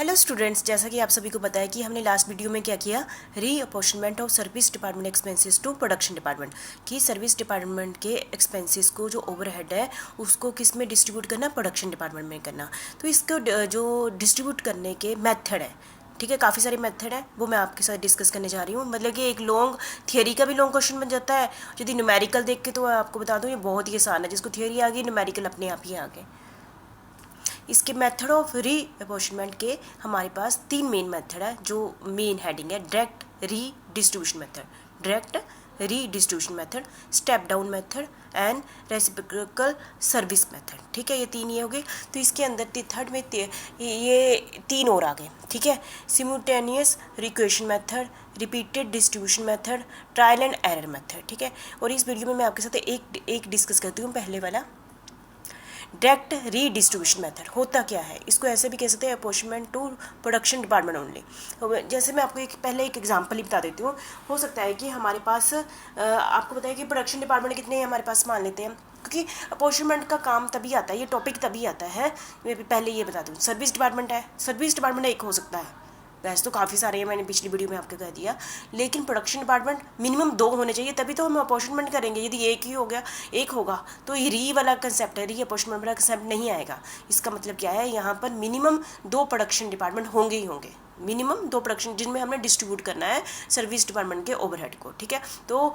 Hello students, जैसा कि आप सभी को पता है कि हमने लास्ट वीडियो में क्या किया, reapportionment of service department expenses to production department, कि सर्विस डिपार्टमेंट के एक्सपेंसेस को जो ओवरहेड है उसको किस में डिस्ट्रीब्यूट करना, प्रोडक्शन डिपार्टमेंट में करना। तो इसको जो डिस्ट्रीब्यूट करने के मेथड है, ठीक है, काफ़ी सारे मेथड है, वो मैं आपके साथ डिस्कस करने जा रही हूँ। मतलब कि एक लॉन्ग थियरी का भी लॉन्ग क्वेश्चन बन जाता है। यदि न्यूमेरिकल देख के तो आपको बता दूँ ये बहुत ही आसान है, जिसको थियरी आ गई न्यूमेरिकल अपने आप ही आ गए। इसके मेथड ऑफ रीअपोर्शनमेंट के हमारे पास तीन मेन मेथड है, जो मेन हेडिंग है direct redistribution method, direct redistribution method, step down method and reciprocal service method. ठीक है, ये तीन ये हो गए। तो इसके अंदर थर्ड में ये तीन और आ गए। ठीक है, simultaneous requisition method, repeated distribution method, trial and error method. ठीक है, और इस वीडियो में मैं आपके साथ एक डिस्कस करती हूँ। पहले वाला डायरेक्ट रीडिस्ट्रीब्यूशन मेथड होता क्या है, इसको ऐसे भी कह सकते हैं अपॉर्चमेंट टू प्रोडक्शन डिपार्टमेंट ओनली। जैसे मैं आपको पहले एक एग्जांपल ही बता देती हूँ। हो सकता है कि हमारे पास आपको पता है कि प्रोडक्शन डिपार्टमेंट कितने हैं हमारे पास, मान लेते हैं, क्योंकि अपॉर्चमेंट का काम तभी आता है, ये टॉपिक तभी आता है। मैं पहले ये बता दूँ, सर्विस डिपार्टमेंट है, सर्विस डिपार्टमेंट एक हो सकता है, वैसे तो काफ़ी सारे हैं, मैंने पिछली वीडियो में आपको कह दिया, लेकिन प्रोडक्शन डिपार्टमेंट मिनिमम 2 होने चाहिए, तभी तो हम अपॉर्चमेंट करेंगे। यदि एक ही हो गया, एक होगा तो ये री वाला कंसेप्ट है, री अपॉर्चमेंट वाला कंसेप्ट नहीं आएगा। इसका मतलब क्या है, यहाँ पर मिनिमम 2 प्रोडक्शन डिपार्टमेंट होंगे ही होंगे, मिनिमम 2 प्रोडक्शन, जिनमें हमने डिस्ट्रीब्यूट करना है सर्विस डिपार्टमेंट के ओवरहेड को। ठीक है, तो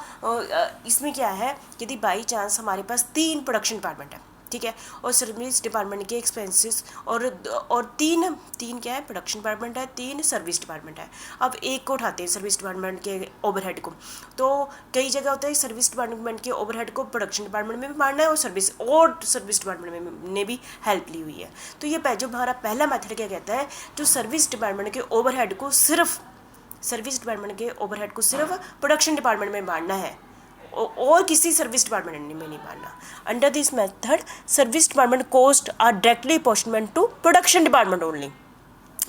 इसमें क्या है, यदि बाई चांस हमारे पास 3 प्रोडक्शन डिपार्टमेंट है, ठीक है, और सर्विस डिपार्टमेंट के एक्सपेंसेस और तीन क्या है, प्रोडक्शन डिपार्टमेंट है, 3 सर्विस डिपार्टमेंट है। अब एक को उठाते हैं सर्विस डिपार्टमेंट के ओवरहेड को, तो कई जगह होता है सर्विस डिपार्टमेंट के ओवरहेड को प्रोडक्शन डिपार्टमेंट में भी मारना है और सर्विस डिपार्टमेंट में ने भी हेल्प ली हुई है। तो ये जो हमारा पहला मेथड क्या कहता है, जो सर्विस डिपार्टमेंट के ओवरहेड को सिर्फ प्रोडक्शन डिपार्टमेंट में बांटना है और किसी सर्विस डिपार्टमेंट में नहीं मारना। Under this method service department cost are directly apportionment to production department only,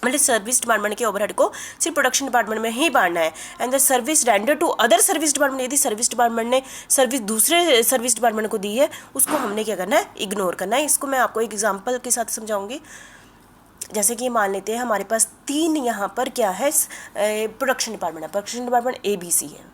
मतलब सर्विस डिपार्टमेंट के ओवरहेड को सिर्फ प्रोडक्शन डिपार्टमेंट में ही बांटना है। And the service render to other service department, यदि सर्विस डिपार्टमेंट ने सर्विस दूसरे सर्विस डिपार्टमेंट को दी है, उसको हमने क्या करना है, इग्नोर करना है। इसको मैं आपको एक एग्जाम्पल के साथ समझाऊंगी। जैसे कि मान लेते हैं हमारे पास 3 यहाँ पर क्या है, प्रोडक्शन डिपार्टमेंट है, प्रोडक्शन डिपार्टमेंट ABC है,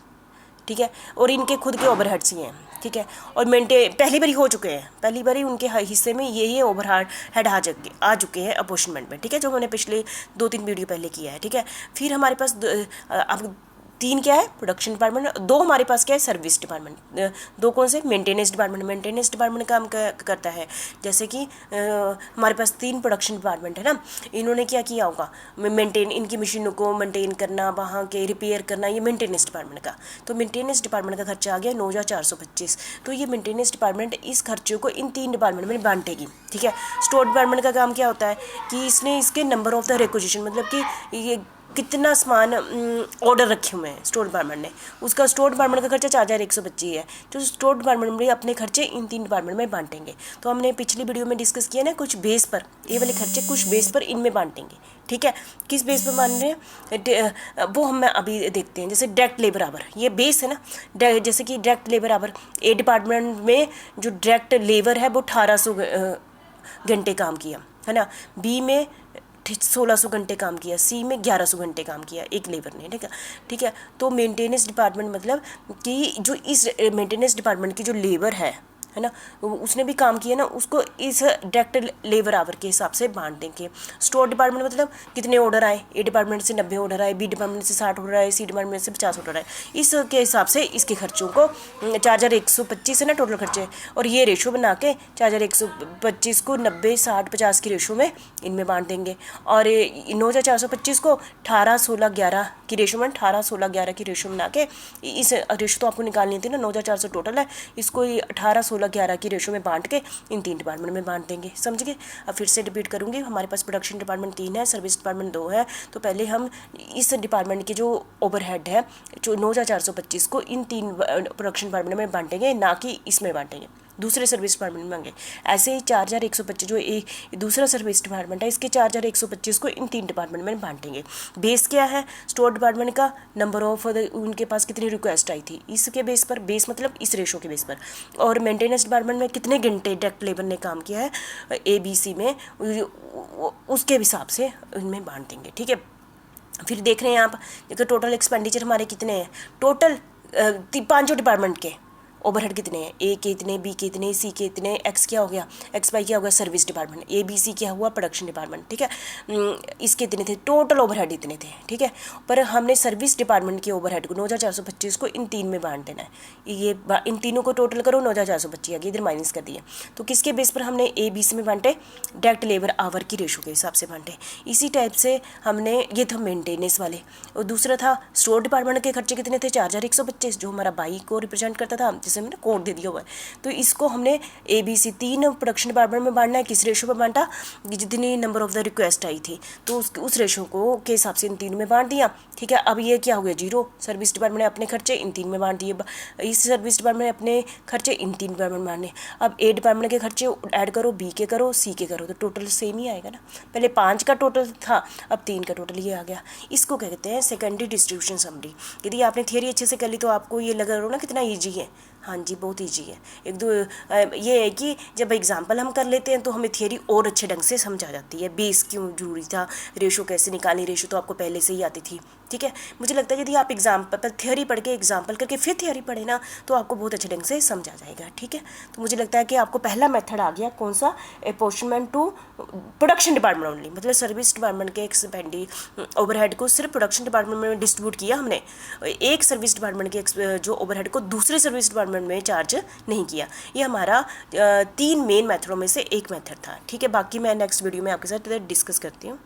ठीक है, और इनके खुद के ओवरहेड्स ही हैं, ठीक है, और पहली बारी हो चुके हैं, पहली बारी उनके हिस्से में ये ओवरहेड आ चुके हैं अपॉर्चमेंट में। ठीक है, जो हमने पिछले 2-3 वीडियो पहले किया है। ठीक है, फिर हमारे पास अब 3 क्या है, प्रोडक्शन डिपार्टमेंट, 2 हमारे पास क्या है, सर्विस डिपार्टमेंट। 2 कौन से, मेंटेनेंस डिपार्टमेंट काम करता है। जैसे कि हमारे पास 3 प्रोडक्शन डिपार्टमेंट है ना, इन्होंने क्या किया होगा, इनकी मशीनों को मेंटेन करना, वहाँ के रिपेयर करना, ये मेंटेनेंस डिपार्टमेंट का। तो मेंटेनेंस डिपार्टमेंट का खर्चा आ गया 9,425। तो ये मेंटेनेंस डिपार्टमेंट इस खर्चे को इन 3 डिपार्टमेंट में बांटेगी। ठीक है, स्टोर डिपार्टमेंट का काम क्या होता है कि इसने इसके नंबर ऑफ द रिक्विजिशन, मतलब कि ये कितना सामान ऑर्डर रखे हुए हैं स्टोर डिपार्टमेंट ने, उसका स्टोर डिपार्टमेंट का खर्चा 4,125 है। तो स्टोर डिपार्टमेंट में अपने खर्चे इन 3 डिपार्टमेंट में बांटेंगे। तो हमने पिछली वीडियो में डिस्कस किया ना, कुछ बेस पर ये वाले खर्चे कुछ बेस पर इनमें बांटेंगे। ठीक है, किस बेस पर बांट रहे हैं वो हम अभी देखते हैं। जैसे डायरेक्ट लेबर आवर, ये बेस है ना, जैसे कि direct labour our, A department में जो डायरेक्ट लेबर है वो 1800 घंटे काम किया है ना, बी में 1600 घंटे काम किया, सी में 1100 घंटे काम किया एक लेबर ने। ठीक है, तो मेंटेनेंस डिपार्टमेंट मतलब कि जो इस मेंटेनेंस डिपार्टमेंट की जो लेबर है ना, उसने भी काम किया ना, उसको इस डायरेक्ट लेबर आवर के हिसाब से बांट देंगे। स्टोर डिपार्टमेंट मतलब कितने ऑर्डर आए, ए डिपार्टमेंट से 90 ऑर्डर आए, बी डिपार्टमेंट से 60 ऑर्डर आए, सी डिपार्टमेंट से 50 ऑर्डर आए, इसके हिसाब से इसके खर्चों को 4,125 है ना टोटल खर्चे, और ये रेशो बना के 4,125 को 90, 60, 50 की रेशो में इनमें बांट देंगे। और 9,425 को 18, 16, 11 की रेशो में, 18, 16, 11 की रेशो बना के, इस रेशो तो आपको निकालनी थी ना, 9,400 टोटल है, इसको 18, 16, 11 की रेशो में बांट के इन 3 डिपार्टमेंट में बांट देंगे। समझ गए? अब फिर से रिपीट करूंगी, हमारे पास प्रोडक्शन डिपार्टमेंट 3 है, सर्विस डिपार्टमेंट 2 है। तो पहले हम इस डिपार्टमेंट के जो ओवरहेड है जो 9,425 को इन 3 प्रोडक्शन डिपार्टमेंट में बांटेंगे, ना कि इसमें बांटेंगे। दूसरे सर्विस डिपार्टमेंट में मांगे। ऐसे ही 4125 जो दूसरा सर्विस डिपार्टमेंट है, इसके 4125 को इन 3 डिपार्टमेंट में बांटेंगे। बेस क्या है स्टोर डिपार्टमेंट का, नंबर ऑफ उनके पास कितनी रिक्वेस्ट आई थी इसके बेस पर, बेस मतलब इस रेशो के बेस पर। और मेंटेनेंस डिपार्टमेंट में कितने घंटे डायरेक्ट लेबर ने काम किया है ABC में, उसके हिसाब से इनमें बांट देंगे। ठीक है, फिर देख रहे हैं आप, देखो टोटल एक्सपेंडिचर हमारे कितने हैं, टोटल 5 डिपार्टमेंट के ओवरहेड कितने हैं, ए के इतने, बी के इतने, सी के इतने, एक्स क्या हो गया, एक्स वाई क्या हो गया सर्विस डिपार्टमेंट, ABC क्या हुआ प्रोडक्शन डिपार्टमेंट। ठीक है, इसके इतने थे, टोटल ओवरहेड इतने थे। ठीक है, पर हमने सर्विस डिपार्टमेंट के ओवरहेड को 9425 को इन 3 में बांट देना है। ये इन तीनों को टोटल करो, 9425 आ गया, इधर माइनस कर दिया। तो किसके बेस पर हमने ABC में बांटे, डायरेक्ट लेबर आवर की रेशो के हिसाब से बांटे। इसी टाइप से हमने, ये था मेंटेनेंस वाले। और दूसरा था स्टोर डिपार्टमेंट के खर्चे कितने थे, 4125 जो हमारा बाई को रिप्रेजेंट करता था, जैसे मैंने कोड दे दिया हुआ है। तो इसको हमने ABC 3 प्रोडक्शन डिपार्टमेंट में बांटना है। किस रेशो पर बांटा, जितनी नंबर ऑफ द रिक्वेस्ट आई थी तो उस रेशो को के हिसाब से इन 3 में बांट दिया। ठीक है, अब ये क्या हो गया 0, सर्विस डिपार्टमेंट ने अपने खर्चे इन 3 में बांट दिए, इस सर्विस डिपार्टमेंट ने अपने खर्चे इन 3 डिपार्टमेंट में बांटने। अब A डिपार्टमेंट के खर्चे ऐड करो, B के करो, C के करो, तो टोटल सेम ही आएगा ना। पहले 5 का टोटल था, अब 3 का टोटल ये आ गया। इसको कहते हैं सेकेंडरी डिस्ट्रीब्यूशन समरी। यदि आपने थियरी अच्छे से कर ली तो आपको ये लग रहा हो ना कितना ईजी है। हाँ जी, बहुत ईजी है। एक दो ये है कि जब एग्जांपल हम कर लेते हैं तो हमें थियरी और अच्छे ढंग से समझ आ जाती है। बेस क्यों जरूरी था, रेशो कैसे निकालनी, रेशो तो आपको पहले से ही आती थी। ठीक है, मुझे लगता है यदि आप एग्जाम्पल थियरी पढ़ के एग्जाम्पल करके फिर थियरी पढ़े ना तो आपको बहुत अच्छे ढंग से समझ आ जाएगा। ठीक है, तो मुझे लगता है कि आपको पहला मेथड आ गया कौन सा, अपॉर्चमेंट टू प्रोडक्शन डिपार्टमेंट ओनली, मतलब सर्विस डिपार्टमेंट के एक्सपेंडी ओवरहेड को सिर्फ प्रोडक्शन डिपार्टमेंट में डिस्ट्रीब्यूट किया हमने, एक सर्विस डिपार्टमेंट के जो ओवरहेड को दूसरे सर्विस डिपार्टमेंट में चार्ज नहीं किया। ये हमारा 3 मेन मेथडों में से एक मेथड था। ठीक है, बाकी मैं नेक्स्ट वीडियो में आपके साथ डिस्कस करती हूँ।